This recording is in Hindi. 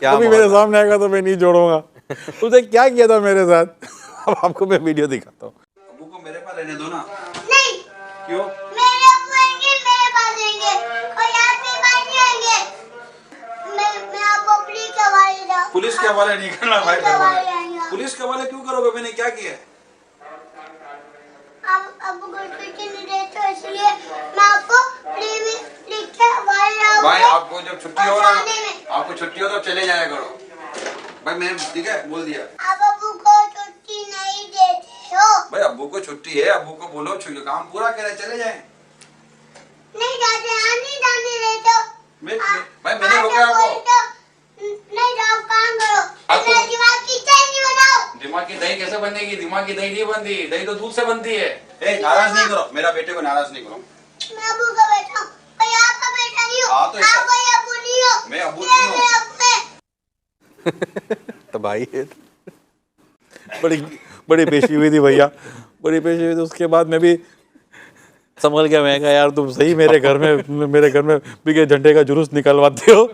अभी मेरे सामने आएगा तो मैं नहीं जोड़ूंगा। उसने क्या किया था मेरे साथ अब आपको मैं वीडियो दिखाता हूँ। अबू को मेरे पास रहने दो ना। नहीं, क्यों? मेरे अब्बू आएंगे, मेरे पास आएंगे और आपके पास नहीं आएंगे। मैं आपको पुलिस के हवाले दूं। पुलिस के हवाले नहीं करना भाई। पुलिस के हवाले आएंगे। पुलिस के हवाले क्यों करोगे? मैंने क्या किया है? आप अब्बू को छुट्टी नहीं देते हो, इसलिए मैं आपको लिख के हवाले दूंगा। भाई आपको जब छुट्टी हो ना, आपको छुट्टी हो तो चले जाया करो भाई। मैंने ठीक है बोल दिया। आप अब्बू को छुट्टी नहीं देते हो। भाई अब्बू को छुट्टी है, अब्बू को बोलो काम पूरा करे चले जाए। नहीं जाते, नहीं जाने देते हो। भाई मैंने रोका आपको। नहीं जाओ, काम करो। आपको- अपना दिमाग की चाय नहीं बनाओ। दिमाग की दही कैसे बनेगी? दिमाग की दही नहीं बनती, दही तो दूध से बनती है। नाराज नहीं करो, मेरा बेटे को नाराज नहीं करो। मैं अब्बू का बेटा हूँ, कोई आपका बेटा नहीं हो। हाँ, तो इसका- आप कोई अब्बू नहीं हो। मैं अब्बू ये नहीं हूँ। मेरे अब्बू है। तो भाई बड़ी बड़ी पेशी हुई थी भैया, बड़ी पेशी हुई थी। उसके बाद मैं भी संभल गया। मैं कहा यार तुम सही मेरे घर में बिके झंडे का जुलूस निकलवाते हो।